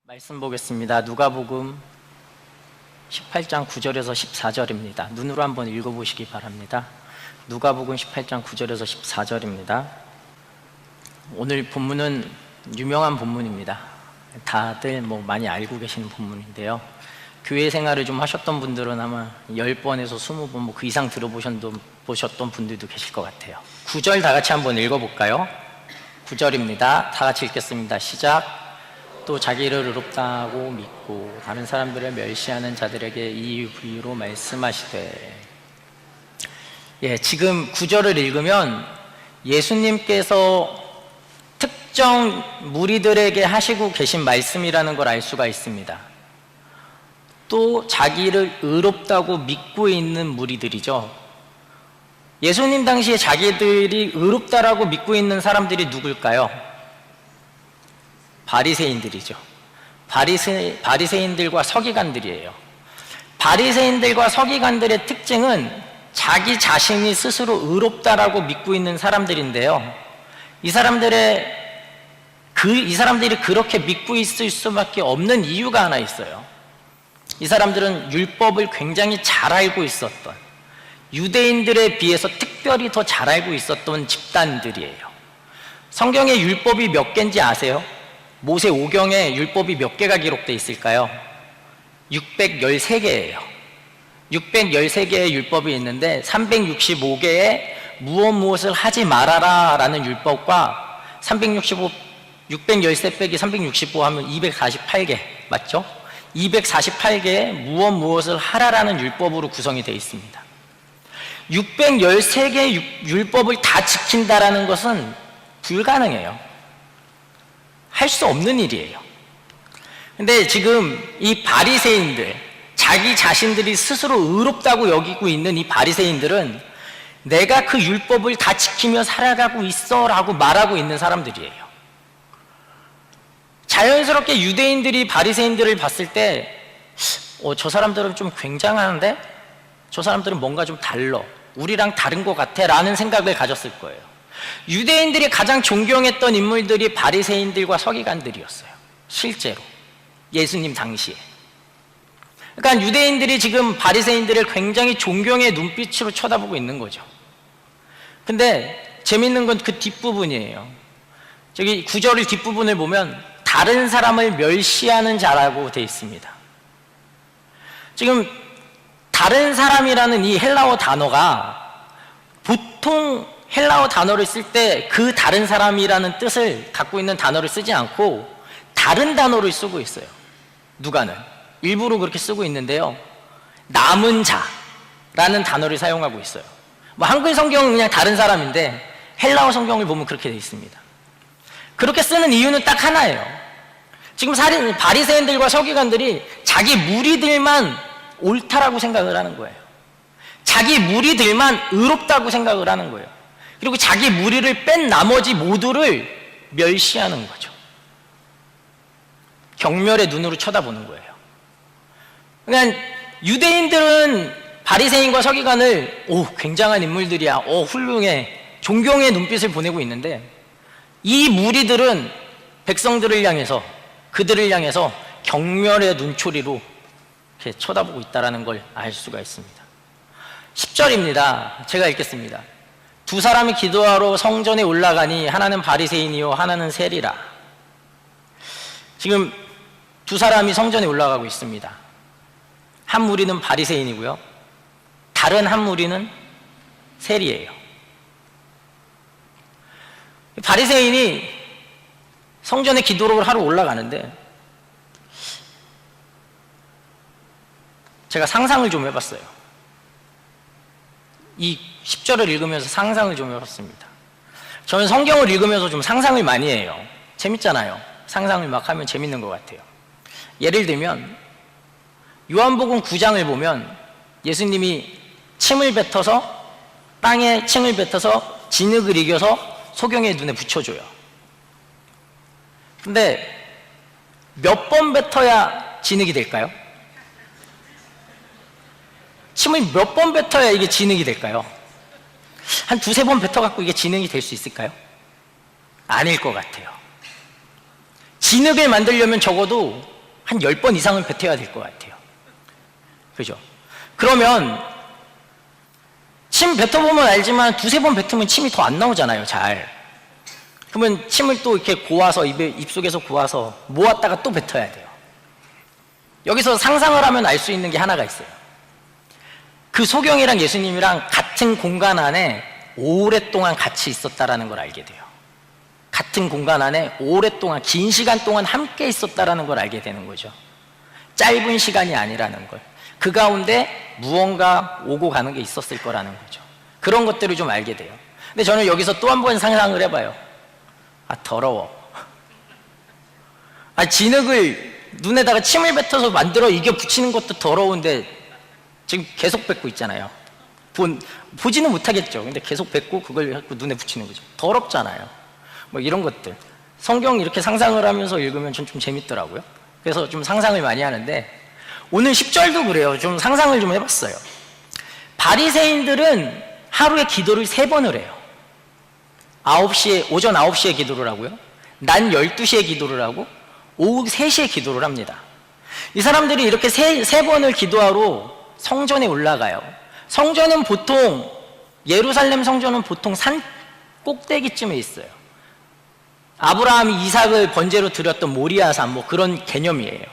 말씀 보겠습니다. 누가복음 18장 9절에서 14절입니다. 눈으로 한번 읽어보시기 바랍니다. 누가복음 18장 9절에서 14절입니다. 오늘 본문은 유명한 본문입니다. 다들 많이 알고 계시는 본문인데요. 교회 생활을 좀 하셨던 분들은 아마 10번에서 20번 그 이상 들어보셨던 분들도 계실 것 같아요. 9절 다 같이 한번 읽어볼까요? 9절입니다. 다 같이 읽겠습니다. 시작. 또 자기를 의롭다고 믿고 다른 사람들을 멸시하는 자들에게 이 부위로 말씀하시되, 지금 9절을 읽으면 예수님께서 특정 무리들에게 하시고 계신 말씀이라는 걸 알 수가 있습니다. 또 자기를 의롭다고 믿고 있는 무리들이죠. 예수님 당시에 자기들이 의롭다라고 믿고 있는 사람들이 누굴까요? 바리새인들이죠. 바리새인들과 서기관들이에요. 바리새인들과 서기관들의 특징은 자기 자신이 스스로 의롭다라고 믿고 있는 사람들인데요. 이 사람들이 그렇게 믿고 있을 수밖에 없는 이유가 하나 있어요. 이 사람들은 율법을 굉장히 잘 알고 있었던, 유대인들에 비해서 특별히 더 잘 알고 있었던 집단들이에요. 성경에 율법이 몇 개인지 아세요? 모세 오경에 율법이 몇 개가 기록되어 있을까요? 613개예요. 613개의 율법이 있는데 365개의 무엇을 하지 말아라 라는 율법과 613 빼기 365 하면 248개 맞죠? 248개의 무엇을 하라라는 율법으로 구성이 되어 있습니다. 613개의 율법을 다 지킨다라는 것은 불가능해요. 할 수 없는 일이에요. 근데 지금 이 바리새인들, 자기 자신들이 스스로 의롭다고 여기고 있는 이 바리새인들은 내가 그 율법을 다 지키며 살아가고 있어 라고 말하고 있는 사람들이에요. 자연스럽게 유대인들이 바리새인들을 봤을 때 저 사람들은 좀 굉장한데? 저 사람들은 뭔가 좀 달라, 우리랑 다른 것 같아 라는 생각을 가졌을 거예요. 유대인들이 가장 존경했던 인물들이 바리새인들과 서기관들이었어요. 실제로 예수님 당시에. 그러니까 유대인들이 지금 바리새인들을 굉장히 존경의 눈빛으로 쳐다보고 있는 거죠. 근데 재밌는 건 그 뒷부분이에요. 저기 9절 뒷부분을 보면 다른 사람을 멸시하는 자라고 되어 있습니다. 지금 다른 사람이라는 이 헬라어 단어가 보통 헬라어 단어를 쓸 때 그 다른 사람이라는 뜻을 갖고 있는 단어를 쓰지 않고 다른 단어를 쓰고 있어요. 누가는 일부러 그렇게 쓰고 있는데요, 남은 자라는 단어를 사용하고 있어요. 한글 성경은 그냥 다른 사람인데 헬라어 성경을 보면 그렇게 되어 있습니다. 그렇게 쓰는 이유는 딱 하나예요. 지금 바리새인들과 서기관들이 자기 무리들만 옳다라고 생각을 하는 거예요. 자기 무리들만 의롭다고 생각을 하는 거예요. 그리고 자기 무리를 뺀 나머지 모두를 멸시하는 거죠. 경멸의 눈으로 쳐다보는 거예요. 그러니까 유대인들은 바리새인과 서기관을 굉장한 인물들이야, 훌륭해, 존경의 눈빛을 보내고 있는데 이 무리들은 백성들을 향해서, 그들을 향해서 경멸의 눈초리로 이렇게 쳐다보고 있다는 걸 알 수가 있습니다. 10절입니다. 제가 읽겠습니다. 두 사람이 기도하러 성전에 올라가니 하나는 바리새인이요 하나는 세리라. 지금 두 사람이 성전에 올라가고 있습니다. 한 무리는 바리새인이고요, 다른 한 무리는 세리예요. 바리새인이 성전에 기도를 하러 올라가는데 제가 상상을 좀 해봤어요. 이 10절을 읽으면서 상상을 좀 해봤습니다. 저는 성경을 읽으면서 좀 상상을 많이 해요. 재밌잖아요. 상상을 막 하면 재밌는 것 같아요. 예를 들면 요한복음 9장을 보면 예수님이 침을 뱉어서, 땅에 침을 뱉어서 진흙을 이겨서 소경의 눈에 붙여줘요. 근데 몇 번 뱉어야 진흙이 될까요? 침을 몇 번 뱉어야 이게 진흙이 될까요? 한 두세 번 뱉어갖고 이게 진흙이 될 수 있을까요? 아닐 것 같아요. 진흙을 만들려면 적어도 한 10번 이상은 뱉어야 될 것 같아요. 그죠? 그러면 침 뱉어보면 알지만 두세 번 뱉으면 침이 더 안 나오잖아요, 잘. 그러면 침을 또 이렇게 고아서 입속에서 고아서 모았다가 또 뱉어야 돼요. 여기서 상상을 하면 알 수 있는 게 하나가 있어요. 그 소경이랑 예수님이랑 같은 공간 안에 오랫동안 같이 있었다라는 걸 알게 돼요. 같은 공간 안에 오랫동안 긴 시간 동안 함께 있었다라는 걸 알게 되는 거죠. 짧은 시간이 아니라는 걸. 그 가운데 무언가 오고 가는 게 있었을 거라는 거죠. 그런 것들을 좀 알게 돼요. 근데 저는 여기서 또 한 번 상상을 해봐요. 아, 더러워. 아, 진흙을 눈에다가 침을 뱉어서 만들어 이겨 붙이는 것도 더러운데 지금 계속 뱉고 있잖아요. 보지는 못하겠죠. 근데 계속 뱉고 그걸 눈에 붙이는 거죠. 더럽잖아요. 뭐 이런 것들. 성경 이렇게 상상을 하면서 읽으면 좀 재밌더라고요. 그래서 좀 상상을 많이 하는데 오늘 10절도 그래요. 좀 상상을 좀 해봤어요. 바리새인들은 하루에 기도를 3번을 해요. 오전 9시에 기도를 하고요. 낮 12시에 기도를 하고 오후 3시에 기도를 합니다. 이 사람들이 이렇게 세 번을 기도하러 성전에 올라가요. 성전은 보통 예루살렘 성전은 보통 산 꼭대기쯤에 있어요. 아브라함이 이삭을 번제로 드렸던 모리아산 뭐 그런 개념이에요.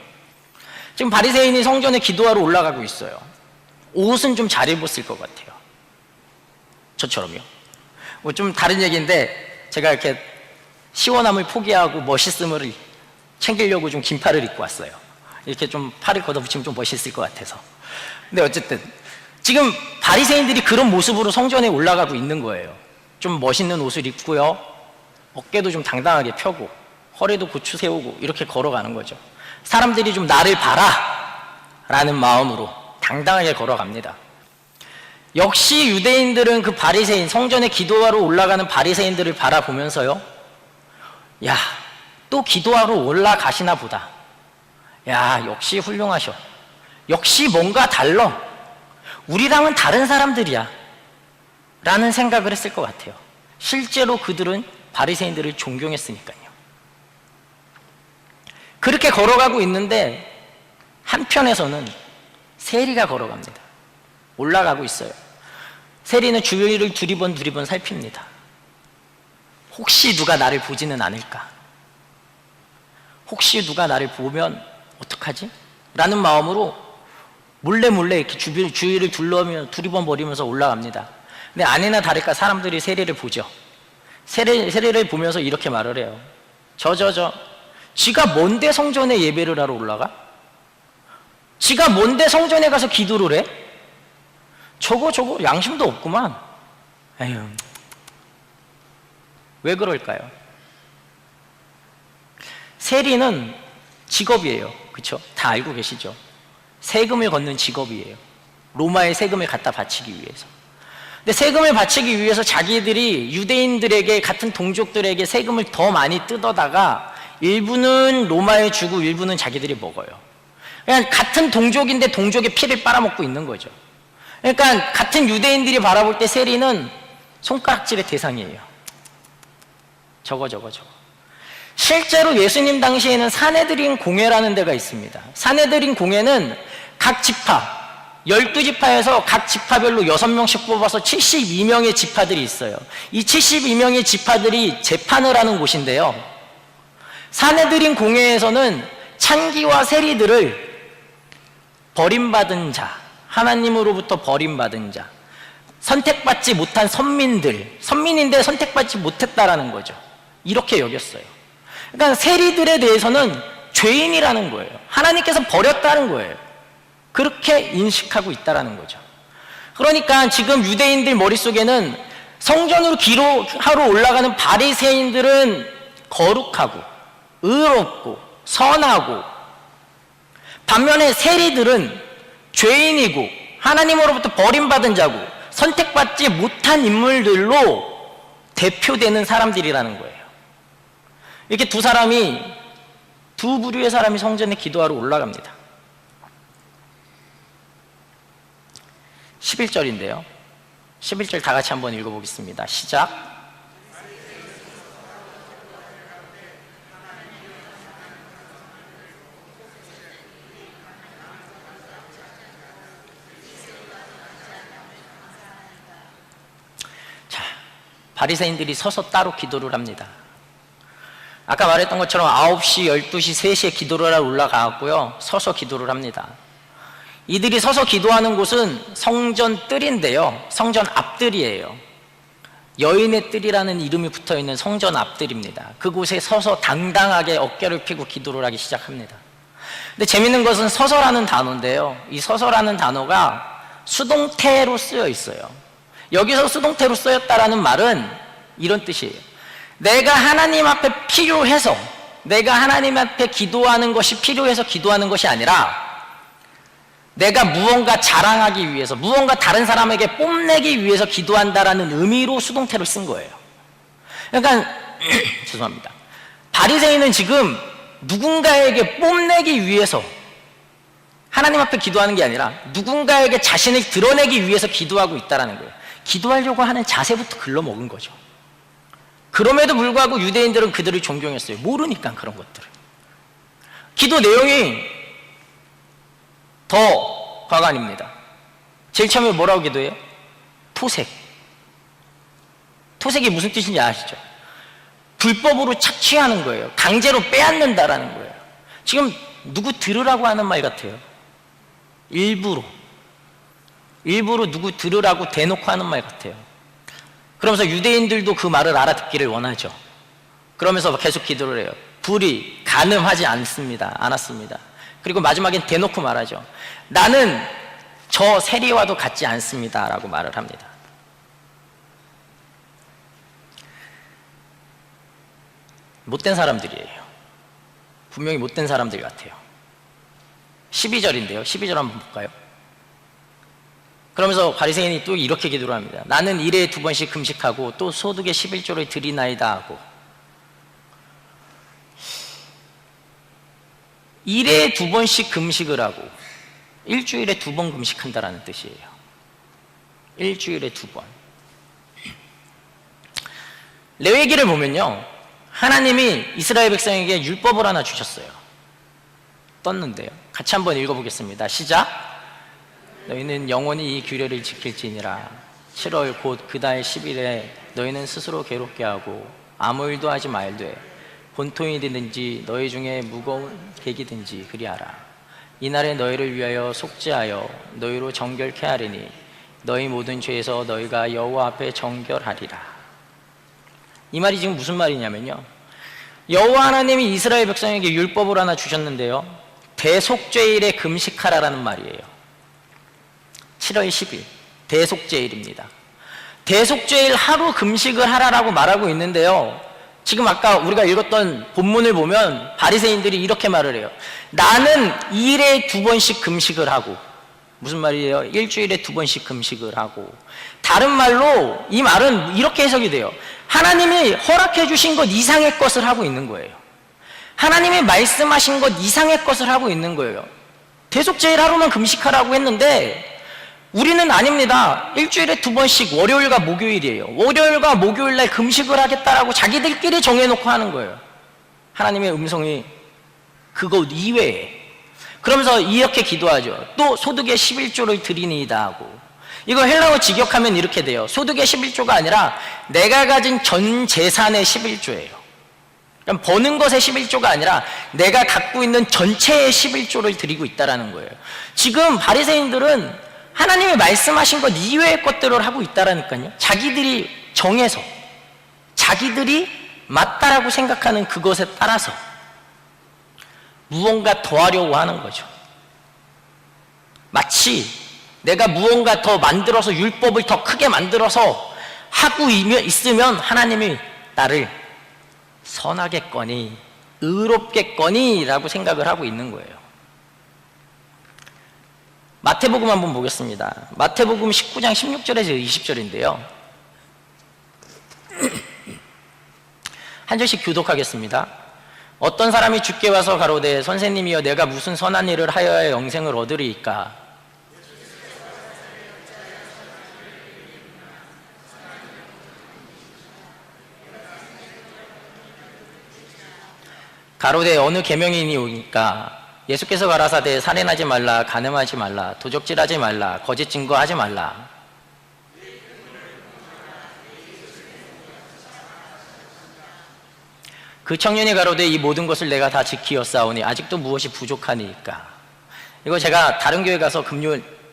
지금 바리새인이 성전에 기도하러 올라가고 있어요. 옷은 좀 잘 입었을 것 같아요. 저처럼요. 뭐 좀 다른 얘기인데 제가 이렇게 시원함을 포기하고 멋있음을 챙기려고 좀 긴 팔을 입고 왔어요. 이렇게 좀 팔을 걷어붙이면 좀 멋있을 것 같아서. 근데 어쨌든 지금 바리새인들이 그런 모습으로 성전에 올라가고 있는 거예요. 좀 멋있는 옷을 입고요. 어깨도 좀 당당하게 펴고 허리도 고추 세우고 이렇게 걸어가는 거죠. 사람들이 좀 나를 봐라 라는 마음으로 당당하게 걸어갑니다. 역시 유대인들은 그 바리새인, 성전에 기도하러 올라가는 바리새인들을 바라보면서요, 야, 또 기도하러 올라가시나 보다. 야, 역시 훌륭하셔. 역시 뭔가 달라. 우리랑은 다른 사람들이야 라는 생각을 했을 것 같아요. 실제로 그들은 바리새인들을 존경했으니까요. 그렇게 걸어가고 있는데 한편에서는 세리가 걸어갑니다. 올라가고 있어요. 세리는 주위를 두리번 살핍니다. 혹시 누가 나를 보지는 않을까? 혹시 누가 나를 보면 어떡하지? 라는 마음으로 몰래 이렇게 주위를 두리번거리면서 올라갑니다. 근데 아니나 다를까 사람들이 세리를 보죠. 세리를 보면서 이렇게 말을 해요. 지가 뭔데 성전에 예배를 하러 올라가? 지가 뭔데 성전에 가서 기도를 해? 저거 양심도 없구만. 에휴, 왜 그럴까요? 세리는 직업이에요. 그렇죠? 다 알고 계시죠? 세금을 걷는 직업이에요. 로마에 세금을 갖다 바치기 위해서. 근데 세금을 바치기 위해서 자기들이 유대인들에게, 같은 동족들에게 세금을 더 많이 뜯어다가 일부는 로마에 주고 일부는 자기들이 먹어요. 그냥 같은 동족인데 동족의 피를 빨아먹고 있는 거죠. 그러니까 같은 유대인들이 바라볼 때 세리는 손가락질의 대상이에요. 저거. 실제로 예수님 당시에는 사내들인 공회라는 데가 있습니다. 사내들인 공회는 각 지파, 12지파에서 각 지파별로 6명씩 뽑아서 72명의 지파들이 있어요. 이 72명의 지파들이 재판을 하는 곳인데요. 사내들인 공회에서는 찬기와 세리들을 버림받은 자, 하나님으로부터 버림받은 자, 선택받지 못한 선민인데 선택받지 못했다라는 거죠. 이렇게 여겼어요. 그러니까 세리들에 대해서는 죄인이라는 거예요. 하나님께서 버렸다는 거예요. 그렇게 인식하고 있다는 거죠. 그러니까 지금 유대인들 머릿속에는 성전으로 기도하러 올라가는 바리새인들은 거룩하고 의롭고 선하고, 반면에 세리들은 죄인이고 하나님으로부터 버림받은 자고 선택받지 못한 인물들로 대표되는 사람들이라는 거예요. 이렇게 두 부류의 사람이 성전에 기도하러 올라갑니다. 11절인데요. 11절 다 같이 한번 읽어보겠습니다. 시작. 바리새인들이 서서 따로 기도를 합니다. 아까 말했던 것처럼 9시, 12시, 3시에 기도를 하러 올라가고요, 서서 기도를 합니다. 이들이 서서 기도하는 곳은 성전 뜰인데요, 성전 앞뜰이에요. 여인의 뜰이라는 이름이 붙어있는 성전 앞뜰입니다. 그곳에 서서 당당하게 어깨를 펴고 기도를 하기 시작합니다. 근데 재밌는 것은 서서라는 단어인데요, 이 서서라는 단어가 수동태로 쓰여 있어요. 여기서 수동태로 쓰였다라는 말은 이런 뜻이에요. 내가 하나님 앞에 필요해서, 내가 하나님 앞에 기도하는 것이 필요해서 기도하는 것이 아니라 내가 무언가 자랑하기 위해서, 무언가 다른 사람에게 뽐내기 위해서 기도한다라는 의미로 수동태를 쓴 거예요. 그러니까 죄송합니다. 바리새인은 지금 누군가에게 뽐내기 위해서 하나님 앞에 기도하는 게 아니라 누군가에게 자신을 드러내기 위해서 기도하고 있다는 거예요. 기도하려고 하는 자세부터 글러먹은 거죠. 그럼에도 불구하고 유대인들은 그들을 존경했어요. 모르니까 그런 것들을. 기도 내용이 더 과간입니다. 제일 처음에 뭐라고 기도해요? 토색. 토색이 무슨 뜻인지 아시죠? 불법으로 착취하는 거예요. 강제로 빼앗는다라는 거예요. 지금 누구 들으라고 하는 말 같아요. 일부러 누구 들으라고 대놓고 하는 말 같아요. 그러면서 유대인들도 그 말을 알아듣기를 원하죠. 그러면서 계속 기도를 해요. 불이 간음하지 않았습니다. 그리고 마지막엔 대놓고 말하죠. 나는 저 세리와도 같지 않습니다 라고 말을 합니다. 못된 사람들이에요. 분명히 못된 사람들 같아요. 12절인데요 12절 한번 볼까요? 그러면서 바리새인이 또 이렇게 기도를 합니다. 나는 일에 2번씩 금식하고 또 소득의 11조를 드리나이다 하고. 일에 2번씩 금식을 하고 일주일에 2번 금식한다라는 뜻이에요. 일주일에 2번. 레위기를 보면요, 하나님이 이스라엘 백성에게 율법을 하나 주셨어요. 떴는데요, 같이 한번 읽어보겠습니다. 시작. 너희는 영원히 이 규례를 지킬지니라. 7월 곧 그 달 10일에 너희는 스스로 괴롭게 하고 아무 일도 하지 말되 본토인이든지 너희 중에 무거운 객이든지 그리하라. 이날에 너희를 위하여 속죄하여 너희로 정결케 하리니 너희 모든 죄에서 너희가 여호와 앞에 정결하리라. 이 말이 지금 무슨 말이냐면요, 여호와 하나님이 이스라엘 백성에게 율법을 하나 주셨는데요, 대속죄일에 금식하라라는 말이에요. 7월 10일 대속죄일입니다. 대속죄일 하루 금식을 하라라고 말하고 있는데요, 지금 아까 우리가 읽었던 본문을 보면 바리새인들이 이렇게 말을 해요. 나는 일에 2번씩 금식을 하고. 무슨 말이에요? 일주일에 2번씩 금식을 하고. 다른 말로 이 말은 이렇게 해석이 돼요. 하나님이 허락해 주신 것 이상의 것을 하고 있는 거예요. 하나님이 말씀하신 것 이상의 것을 하고 있는 거예요. 대속죄일 하루만 금식하라고 했는데 우리는 아닙니다. 일주일에 2번씩 월요일과 목요일이에요. 월요일과 목요일 날 금식을 하겠다라고 자기들끼리 정해놓고 하는 거예요. 하나님의 음성이 그것 이외에. 그러면서 이렇게 기도하죠. 또 소득의 11조를 드리니이다 하고. 이거 헬라어 직역하면 이렇게 돼요. 소득의 11조가 아니라 내가 가진 전 재산의 11조예요. 그럼 버는 것의 11조가 아니라 내가 갖고 있는 전체의 11조를 드리고 있다는 거예요. 지금 바리새인들은 하나님이 말씀하신 것 이외의 것들을 하고 있다라니까요. 자기들이 정해서, 자기들이 맞다라고 생각하는 그것에 따라서 무언가 더 하려고 하는 거죠. 마치 내가 무언가 더 만들어서, 율법을 더 크게 만들어서 하고 있으면 하나님이 나를 선하겠거니 의롭겠거니 라고 생각을 하고 있는 거예요. 마태복음 한번 보겠습니다. 마태복음 19장 16절에서 20절인데요 한 절씩 교독하겠습니다. 어떤 사람이 주께 와서 가로되 선생님이여 내가 무슨 선한 일을 하여야 영생을 얻으리이까. 가로되 어느 계명이니 오니까. 예수께서 가라사대 살인하지 말라, 간음하지 말라, 도적질하지 말라, 거짓 증거하지 말라. 그 청년이 가로되 이 모든 것을 내가 다 지키었사오니 아직도 무엇이 부족하니까. 이거 제가 다른 교회 가서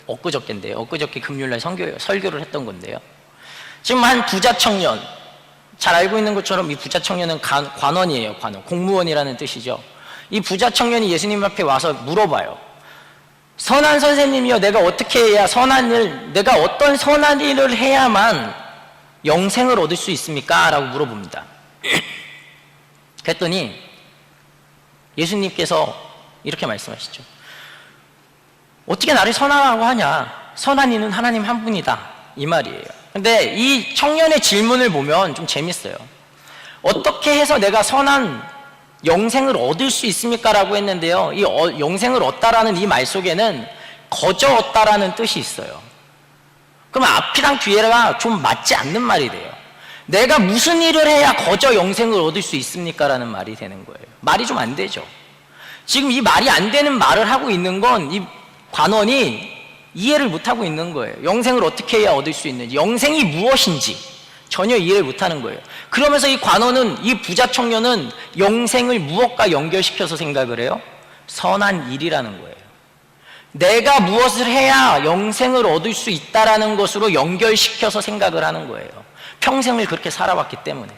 엊그저께 금요일날 설교를 했던 건데요. 지금 한 부자 청년, 잘 알고 있는 것처럼 이 부자 청년은 관원이에요. 관원, 공무원이라는 뜻이죠. 이 부자 청년이 예수님 앞에 와서 물어봐요. 선한 선생님이여, 내가 어떻게 해야 내가 어떤 선한 일을 해야만 영생을 얻을 수 있습니까? 라고 물어봅니다. 그랬더니 예수님께서 이렇게 말씀하시죠. 어떻게 나를 선하라고 하냐? 선한 이는 하나님 한 분이다, 이 말이에요. 근데 이 청년의 질문을 보면 좀 재밌어요. 어떻게 해서 내가 선한 영생을 얻을 수 있습니까? 라고 했는데요, 이 영생을 얻다라는 이 말 속에는 거저 얻다라는 뜻이 있어요. 그럼 앞이랑 뒤에가 좀 맞지 않는 말이 돼요. 내가 무슨 일을 해야 거저 영생을 얻을 수 있습니까? 라는 말이 되는 거예요. 말이 좀 안 되죠. 지금 이 말이 안 되는 말을 하고 있는 건 이 관원이 이해를 못하고 있는 거예요. 영생을 어떻게 해야 얻을 수 있는지, 영생이 무엇인지 전혀 이해를 못하는 거예요. 그러면서 이 관원은, 이 부자 청년은 영생을 무엇과 연결시켜서 생각을 해요? 선한 일이라는 거예요. 내가 무엇을 해야 영생을 얻을 수 있다라는 것으로 연결시켜서 생각을 하는 거예요. 평생을 그렇게 살아왔기 때문에.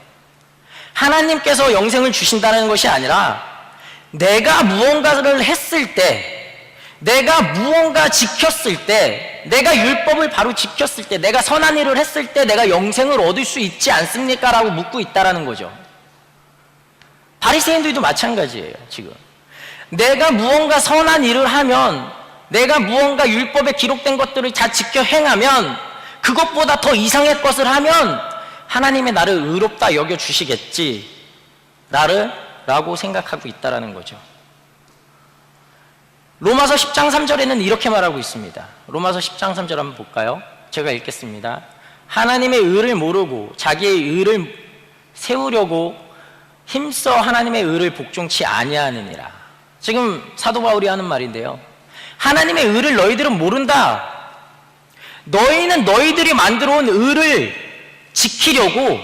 하나님께서 영생을 주신다는 것이 아니라 내가 무언가를 했을 때, 내가 무언가 지켰을 때, 내가 율법을 바로 지켰을 때, 내가 선한 일을 했을 때 내가 영생을 얻을 수 있지 않습니까? 라고 묻고 있다라는 거죠. 바리새인들도 마찬가지예요. 지금 내가 무언가 선한 일을 하면, 내가 무언가 율법에 기록된 것들을 다 지켜 행하면, 그것보다 더 이상의 것을 하면 하나님이 나를 의롭다 여겨주시겠지 라고 생각하고 있다라는 거죠. 로마서 10장 3절에는 이렇게 말하고 있습니다. 로마서 10장 3절 한번 볼까요? 제가 읽겠습니다. 하나님의 의를 모르고 자기의 의를 세우려고 힘써 하나님의 의를 복종치 아니하느니라. 지금 사도 바울이 하는 말인데요, 하나님의 의를 너희들은 모른다. 너희는 너희들이 만들어 온 의를 지키려고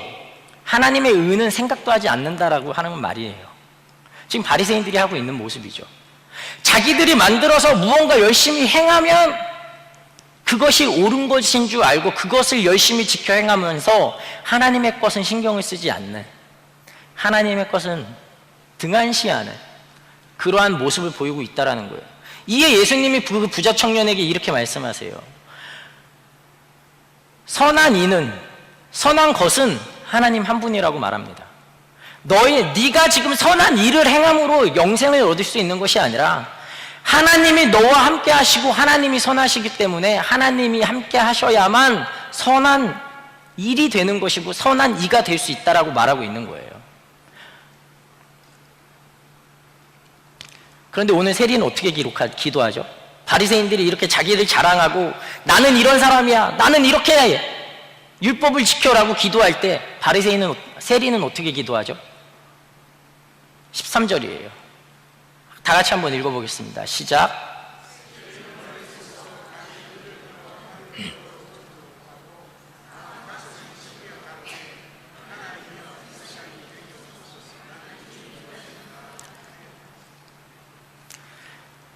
하나님의 의는 생각도 하지 않는다라고 하는 말이에요. 지금 바리새인들이 하고 있는 모습이죠. 자기들이 만들어서 무언가 열심히 행하면 그것이 옳은 것인 줄 알고 그것을 열심히 지켜 행하면서 하나님의 것은 신경을 쓰지 않는, 하나님의 것은 등한시하는 그러한 모습을 보이고 있다는 거예요. 이에 예수님이 그 부자 청년에게 이렇게 말씀하세요. 선한 것은 하나님 한 분이라고 말합니다. 네가 지금 선한 일을 행함으로 영생을 얻을 수 있는 것이 아니라 하나님이 너와 함께 하시고 하나님이 선하시기 때문에 하나님이 함께 하셔야만 선한 일이 되는 것이고 선한 이가 될 수 있다라고 말하고 있는 거예요. 그런데 오늘 세리는 어떻게 기도하죠? 바리새인들이 이렇게 자기를 자랑하고 나는 이런 사람이야, 나는 이렇게 율법을 지켜라고 기도할 때 세리는 어떻게 기도하죠? 13절이에요. 다 같이 한번 읽어보겠습니다. 시작.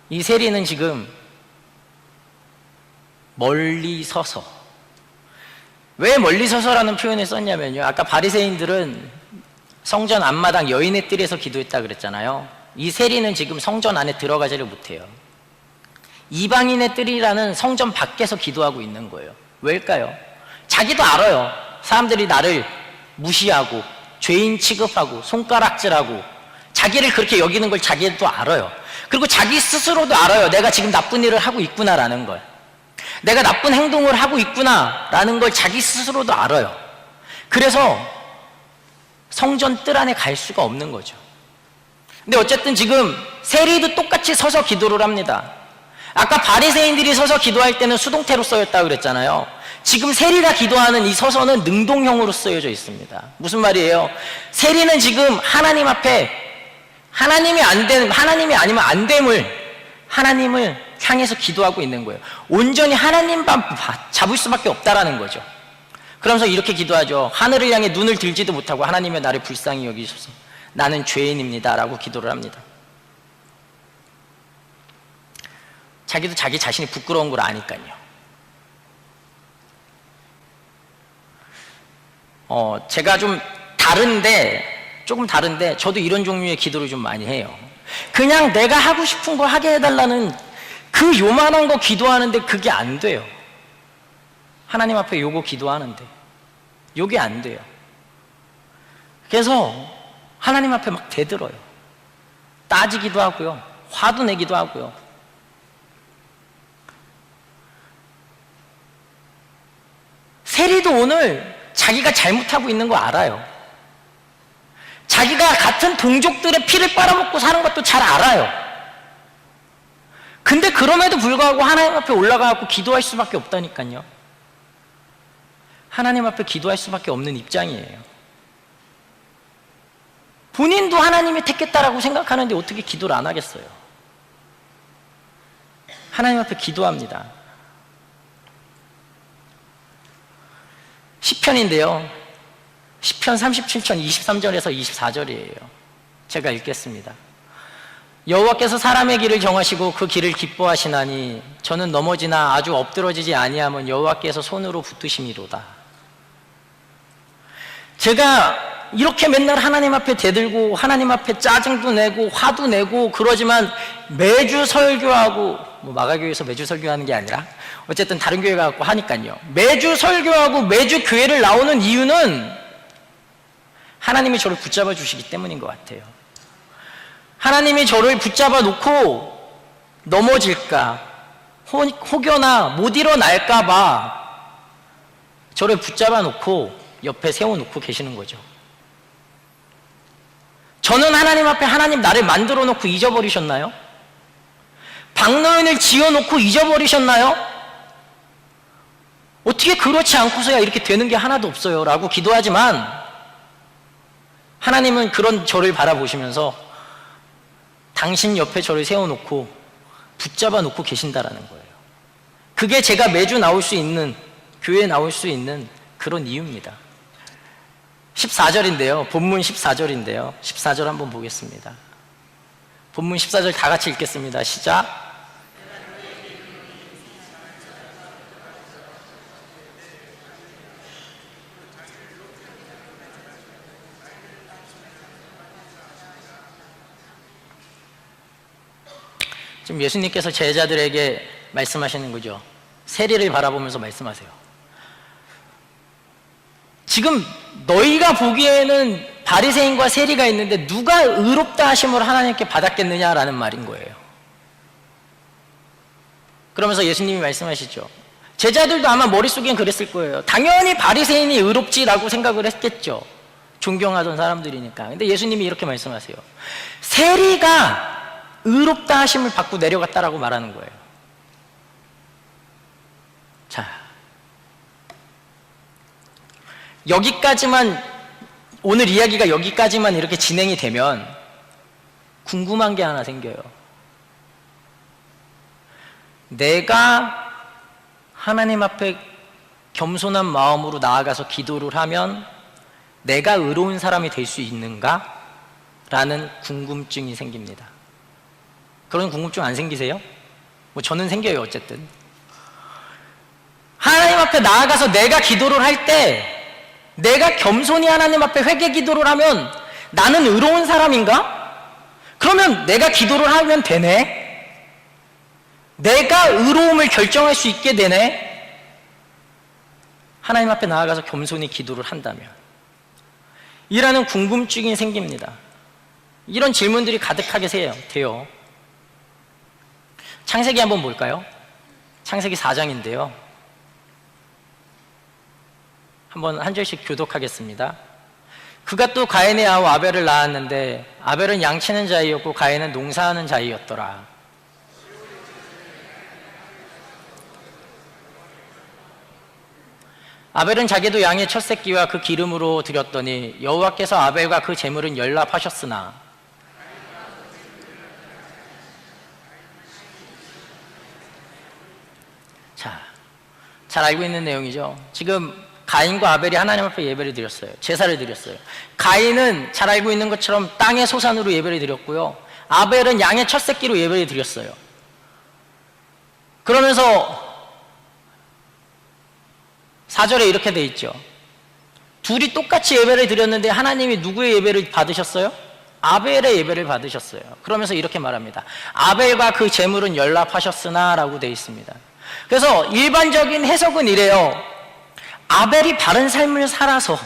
이 세리는 지금 멀리 서서, 왜 멀리 서서라는 표현을 썼냐면요, 아까 바리새인들은 성전 앞마당 여인의 뜰에서 기도했다 그랬잖아요. 이 세리는 지금 성전 안에 들어가지를 못해요. 이방인의 뜰이라는 성전 밖에서 기도하고 있는 거예요. 왜일까요? 자기도 알아요. 사람들이 나를 무시하고 죄인 취급하고 손가락질하고 자기를 그렇게 여기는 걸 자기도 알아요. 그리고 자기 스스로도 알아요. 내가 지금 나쁜 일을 하고 있구나라는 걸, 내가 나쁜 행동을 하고 있구나라는 걸 자기 스스로도 알아요. 그래서 성전 뜰 안에 갈 수가 없는 거죠. 근데 어쨌든 지금 세리도 똑같이 서서 기도를 합니다. 아까 바리새인들이 서서 기도할 때는 수동태로 쓰였다고 그랬잖아요. 지금 세리가 기도하는 이 서서는 능동형으로 쓰여져 있습니다. 무슨 말이에요? 세리는 지금 하나님 앞에 하나님이 아니면 안 됨을, 하나님을 향해서 기도하고 있는 거예요. 온전히 하나님만 잡을 수밖에 없다라는 거죠. 그러면서 이렇게 기도하죠. 하늘을 향해 눈을 들지도 못하고 하나님의 나를 불쌍히 여기소서. 나는 죄인입니다 라고 기도를 합니다. 자기도 자기 자신이 부끄러운 걸 아니까요. 제가 조금 다른데 저도 이런 종류의 기도를 좀 많이 해요. 그냥 내가 하고 싶은 거 하게 해달라는 그 요만한 거 기도하는데 그게 안 돼요. 하나님 앞에 요거 기도하는데 요게 안 돼요. 그래서 하나님 앞에 막 대들어요. 따지기도 하고요, 화도 내기도 하고요. 세리도 오늘 자기가 잘못하고 있는 거 알아요. 자기가 같은 동족들의 피를 빨아먹고 사는 것도 잘 알아요. 근데 그럼에도 불구하고 하나님 앞에 올라가고 기도할 수밖에 없다니까요. 하나님 앞에 기도할 수밖에 없는 입장이에요. 본인도 하나님이 택했다라고 생각하는데 어떻게 기도를 안 하겠어요? 하나님 앞에 기도합니다. 시편인데요, 시편 37편 23절에서 24절이에요. 제가 읽겠습니다. 여호와께서 사람의 길을 정하시고 그 길을 기뻐하시나니 저는 넘어지나 아주 엎드러지지 아니하면 여호와께서 손으로 붙드심이로다. 제가 이렇게 맨날 하나님 앞에 대들고 하나님 앞에 짜증도 내고 화도 내고 그러지만 매주 설교하고, 마가교회에서 매주 설교하는 게 아니라 어쨌든 다른 교회 가고 하니까요, 매주 설교하고 매주 교회를 나오는 이유는 하나님이 저를 붙잡아 주시기 때문인 것 같아요. 하나님이 저를 붙잡아 놓고 넘어질까, 혹여나 못 일어날까 봐 저를 붙잡아 놓고 옆에 세워놓고 계시는 거죠. 저는 하나님 앞에 하나님 나를 만들어 놓고 잊어버리셨나요? 박노인을 지어놓고 잊어버리셨나요? 어떻게 그렇지 않고서야 이렇게 되는 게 하나도 없어요 라고 기도하지만 하나님은 그런 저를 바라보시면서 당신 옆에 저를 세워놓고 붙잡아 놓고 계신다라는 거예요. 그게 제가 매주 나올 수 있는, 교회에 나올 수 있는 그런 이유입니다. 14절인데요, 본문 14절인데요 14절 한번 보겠습니다. 본문 14절 다 같이 읽겠습니다. 시작. 지금 예수님께서 제자들에게 말씀하시는 거죠. 세리를 바라보면서 말씀하세요. 지금 너희가 보기에는 바리새인과 세리가 있는데 누가 의롭다 하심을 하나님께 받았겠느냐라는 말인 거예요. 그러면서 예수님이 말씀하시죠. 제자들도 아마 머릿속엔 그랬을 거예요. 당연히 바리새인이 의롭지라고 생각을 했겠죠. 존경하던 사람들이니까. 근데 예수님이 이렇게 말씀하세요. 세리가 의롭다 하심을 받고 내려갔다라고 말하는 거예요. 자, 여기까지만, 오늘 이야기가 여기까지만 이렇게 진행이 되면 궁금한 게 하나 생겨요. 내가 하나님 앞에 겸손한 마음으로 나아가서 기도를 하면 내가 의로운 사람이 될 수 있는가? 라는 궁금증이 생깁니다. 그런 궁금증 안 생기세요? 저는 생겨요. 어쨌든 하나님 앞에 나아가서 내가 기도를 할 때 내가 겸손히 하나님 앞에 회개 기도를 하면 나는 의로운 사람인가? 그러면 내가 기도를 하면 되네? 내가 의로움을 결정할 수 있게 되네? 하나님 앞에 나아가서 겸손히 기도를 한다면 이라는 궁금증이 생깁니다. 이런 질문들이 가득하게 돼요. 창세기 한번 볼까요? 창세기 4장인데요. 한번 한 절씩 교독하겠습니다. 그가 또 가인의 아우 아벨을 낳았는데 아벨은 양치는 자이었고 가인은 농사하는 자이었더라. 아벨은 자기도 양의 첫 새끼와 그 기름으로 드렸더니 여호와께서 아벨과 그 제물은 열납하셨으나 잘 알고 있는 내용이죠. 지금 가인과 아벨이 하나님 앞에 예배를 드렸어요. 제사를 드렸어요. 가인은 잘 알고 있는 것처럼 땅의 소산으로 예배를 드렸고요. 아벨은 양의 첫 새끼로 예배를 드렸어요. 그러면서 4절에 이렇게 돼 있죠. 둘이 똑같이 예배를 드렸는데 하나님이 누구의 예배를 받으셨어요? 아벨의 예배를 받으셨어요. 그러면서 이렇게 말합니다. 아벨과 그 제물은 연락하셨으나 라고 돼 있습니다. 그래서 일반적인 해석은 이래요. 아벨이 바른 삶을 살아서,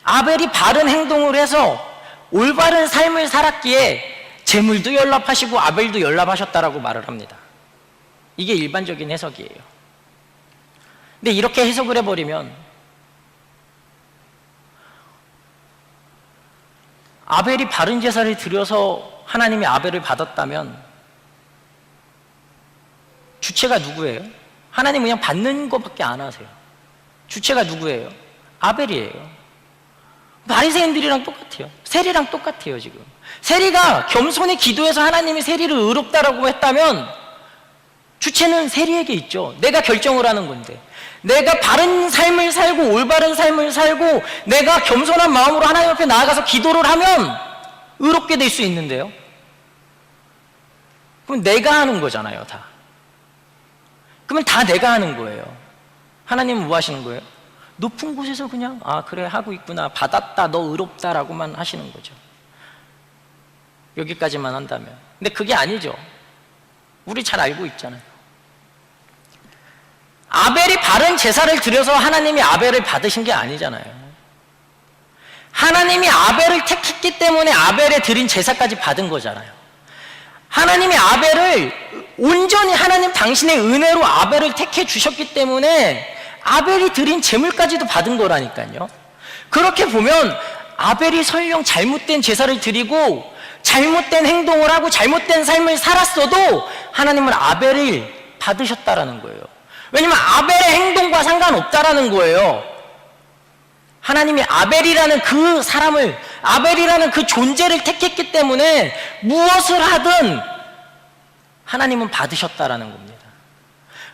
아벨이 바른 행동을 해서 올바른 삶을 살았기에 제물도 연락하시고 아벨도 연락하셨다라고 말을 합니다. 이게 일반적인 해석이에요. 근데 이렇게 해석을 해버리면 아벨이 바른 제사를 드려서 하나님이 아벨을 받았다면 주체가 누구예요? 하나님 그냥 받는 것밖에 안 하세요. 주체가 누구예요? 아벨이에요. 바리새인들이랑 똑같아요. 세리랑 똑같아요. 지금 세리가 겸손히 기도해서 하나님이 세리를 의롭다라고 했다면 주체는 세리에게 있죠. 내가 결정을 하는 건데, 내가 바른 삶을 살고 올바른 삶을 살고 내가 겸손한 마음으로 하나님 앞에 나아가서 기도를 하면 의롭게 될 수 있는데요. 그럼 내가 하는 거잖아요. 다. 그러면 다 내가 하는 거예요. 하나님은 뭐 하시는 거예요? 높은 곳에서 그냥 그래 하고 있구나, 받았다, 너 의롭다라고만 하시는 거죠. 여기까지만 한다면. 근데 그게 아니죠. 우리 잘 알고 있잖아요. 아벨이 바른 제사를 드려서 하나님이 아벨을 받으신 게 아니잖아요. 하나님이 아벨을 택했기 때문에 아벨에 드린 제사까지 받은 거잖아요. 하나님이 아벨을 온전히 하나님 당신의 은혜로 아벨을 택해 주셨기 때문에 아벨이 드린 제물까지도 받은 거라니까요. 그렇게 보면 아벨이 설령 잘못된 제사를 드리고 잘못된 행동을 하고 잘못된 삶을 살았어도 하나님은 아벨을 받으셨다라는 거예요. 왜냐면 아벨의 행동과 상관없다라는 거예요. 하나님이 아벨이라는 그 사람을, 아벨이라는 그 존재를 택했기 때문에 무엇을 하든 하나님은 받으셨다라는 겁니다.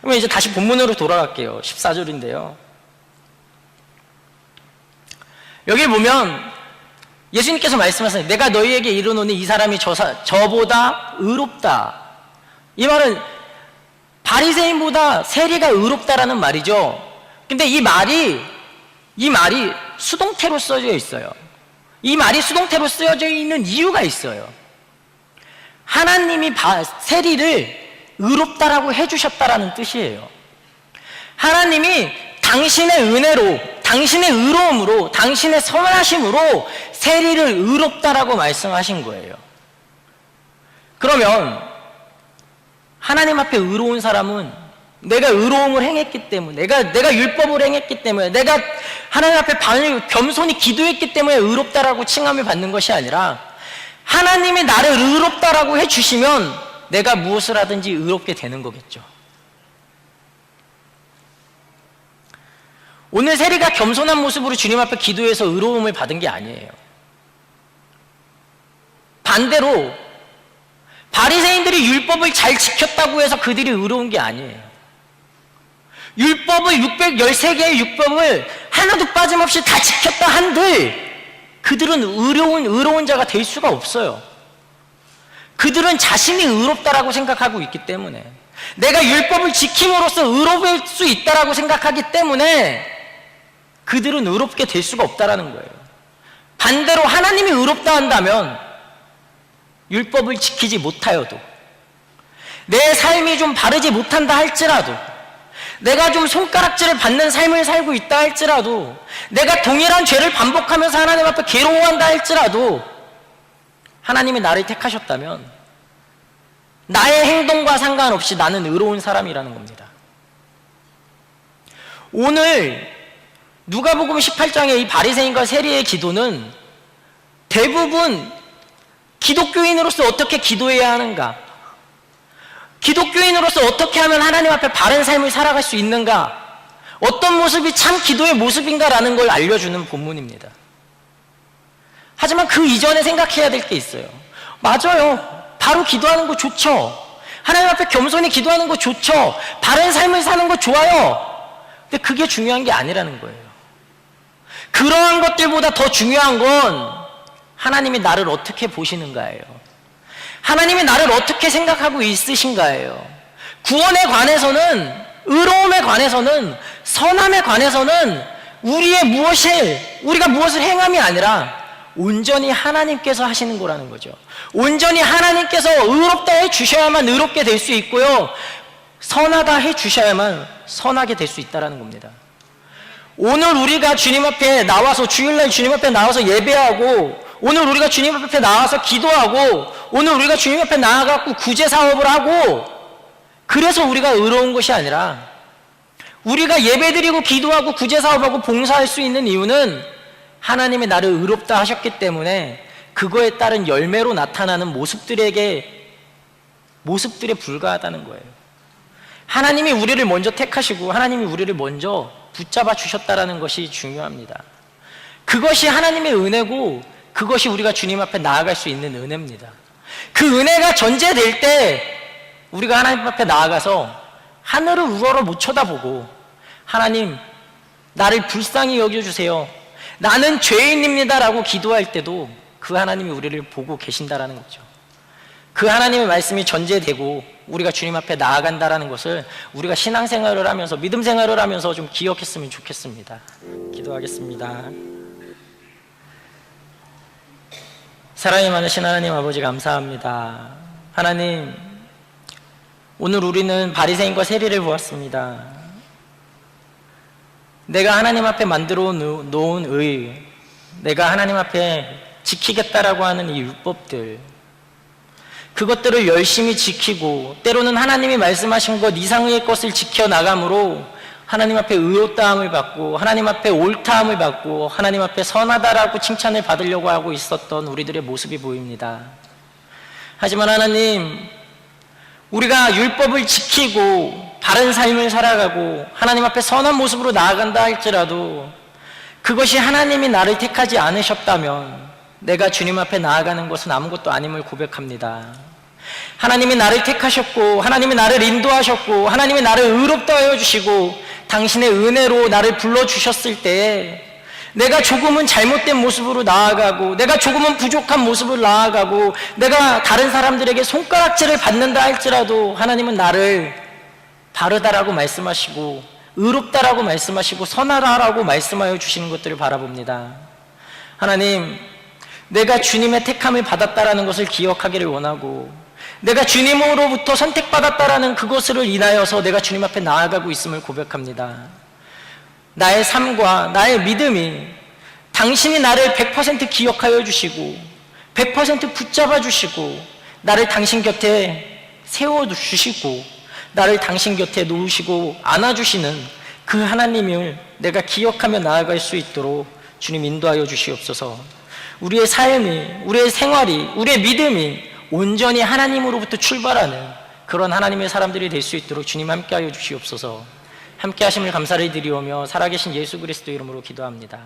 그러면 이제 다시 본문으로 돌아갈게요. 14절인데요. 여기 보면 예수님께서 말씀하세요. 내가 너희에게 이르노니 이 사람이 저보다 의롭다. 이 말은 바리새인보다 세리가 의롭다라는 말이죠. 근데 이 말이 수동태로 써져 있어요. 이 말이 수동태로 쓰여져 있는 이유가 있어요. 하나님이 세리를 의롭다라고 해주셨다라는 뜻이에요. 하나님이 당신의 은혜로, 당신의 의로움으로, 당신의 선하심으로 세리를 의롭다라고 말씀하신 거예요. 그러면 하나님 앞에 의로운 사람은 내가 의로움을 행했기 때문에, 내가 율법을 행했기 때문에, 내가 하나님 앞에 겸손히 기도했기 때문에 의롭다라고 칭함을 받는 것이 아니라 하나님이 나를 의롭다라고 해주시면 내가 무엇을 하든지 의롭게 되는 거겠죠. 오늘 세리가 겸손한 모습으로 주님 앞에 기도해서 의로움을 받은 게 아니에요. 반대로 바리새인들이 율법을 잘 지켰다고 해서 그들이 의로운 게 아니에요. 율법을 613개의 율법을 하나도 빠짐없이 다 지켰다 한들 그들은 의로운 자가 될 수가 없어요. 그들은 자신이 의롭다라고 생각하고 있기 때문에, 내가 율법을 지킴으로써 의로울 수 있다라고 생각하기 때문에 그들은 의롭게 될 수가 없다라는 거예요. 반대로 하나님이 의롭다 한다면 율법을 지키지 못하여도, 내 삶이 좀 바르지 못한다 할지라도, 내가 좀 손가락질을 받는 삶을 살고 있다 할지라도, 내가 동일한 죄를 반복하면서 하나님 앞에 괴로워한다 할지라도 하나님이 나를 택하셨다면 나의 행동과 상관없이 나는 의로운 사람이라는 겁니다. 오늘 누가복음 18장의 이 바리새인과 세리의 기도는 대부분 기독교인으로서 어떻게 기도해야 하는가, 기독교인으로서 어떻게 하면 하나님 앞에 바른 삶을 살아갈 수 있는가, 어떤 모습이 참 기도의 모습인가라는 걸 알려주는 본문입니다. 하지만 그 이전에 생각해야 될 게 있어요. 맞아요. 바로 기도하는 거 좋죠. 하나님 앞에 겸손히 기도하는 거 좋죠. 바른 삶을 사는 거 좋아요. 근데 그게 중요한 게 아니라는 거예요. 그러한 것들보다 더 중요한 건 하나님이 나를 어떻게 보시는가예요. 하나님이 나를 어떻게 생각하고 있으신가예요. 구원에 관해서는, 의로움에 관해서는, 선함에 관해서는 우리가 무엇을 행함이 아니라 온전히 하나님께서 하시는 거라는 거죠. 온전히 하나님께서 의롭다 해 주셔야만 의롭게 될 수 있고요, 선하다 해 주셔야만 선하게 될 수 있다는 겁니다. 오늘 우리가 주님 앞에 나와서, 주일날 주님 앞에 나와서 예배하고, 오늘 우리가 주님 앞에 나와서 기도하고, 오늘 우리가 주님 앞에 나와갖고 구제 사업을 하고, 그래서 우리가 의로운 것이 아니라, 우리가 예배드리고 기도하고 구제 사업하고 봉사할 수 있는 이유는 하나님이 나를 의롭다 하셨기 때문에 그거에 따른 열매로 나타나는 모습들에 불과하다는 거예요. 하나님이 우리를 먼저 택하시고 하나님이 우리를 먼저 붙잡아 주셨다는 것이 중요합니다. 그것이 하나님의 은혜고, 그것이 우리가 주님 앞에 나아갈 수 있는 은혜입니다. 그 은혜가 전제될 때 우리가 하나님 앞에 나아가서 하늘을 우러러 못 쳐다보고, 하나님 나를 불쌍히 여겨주세요, 나는 죄인입니다 라고 기도할 때도 그 하나님이 우리를 보고 계신다라는 거죠. 그 하나님의 말씀이 전제되고 우리가 주님 앞에 나아간다라는 것을 우리가 신앙생활을 하면서, 믿음 생활을 하면서 좀 기억했으면 좋겠습니다. 기도하겠습니다. 사랑이 많으신 하나님 아버지, 감사합니다. 하나님, 오늘 우리는 바리새인과 세리를 보았습니다. 내가 하나님 앞에 만들어 놓은 의, 내가 하나님 앞에 지키겠다라고 하는 이 율법들, 그것들을 열심히 지키고 때로는 하나님이 말씀하신 것 이상의 것을 지켜나감으로 하나님 앞에 의롭다함을 받고, 하나님 앞에 옳다함을 받고, 하나님 앞에 선하다라고 칭찬을 받으려고 하고 있었던 우리들의 모습이 보입니다. 하지만 하나님, 우리가 율법을 지키고 바른 삶을 살아가고 하나님 앞에 선한 모습으로 나아간다 할지라도 그것이 하나님이 나를 택하지 않으셨다면 내가 주님 앞에 나아가는 것은 아무것도 아님을 고백합니다. 하나님이 나를 택하셨고, 하나님이 나를 인도하셨고, 하나님이 나를 의롭다 하여 주시고 당신의 은혜로 나를 불러주셨을 때에 내가 조금은 잘못된 모습으로 나아가고, 내가 조금은 부족한 모습으로 나아가고, 내가 다른 사람들에게 손가락질을 받는다 할지라도 하나님은 나를 바르다라고 말씀하시고, 의롭다라고 말씀하시고, 선하다라고 말씀하여 주시는 것들을 바라봅니다. 하나님, 내가 주님의 택함을 받았다라는 것을 기억하기를 원하고, 내가 주님으로부터 선택받았다라는 그것으로 인하여서 내가 주님 앞에 나아가고 있음을 고백합니다. 나의 삶과 나의 믿음이 당신이 나를 100% 기억하여 주시고 100% 붙잡아 주시고 나를 당신 곁에 세워주시고 나를 당신 곁에 놓으시고 안아주시는 그 하나님을 내가 기억하며 나아갈 수 있도록 주님 인도하여 주시옵소서. 우리의 삶이, 우리의 생활이, 우리의 믿음이 온전히 하나님으로부터 출발하는 그런 하나님의 사람들이 될 수 있도록 주님 함께하여 주시옵소서. 함께 하심을 감사를 드리오며 살아계신 예수 그리스도 이름으로 기도합니다.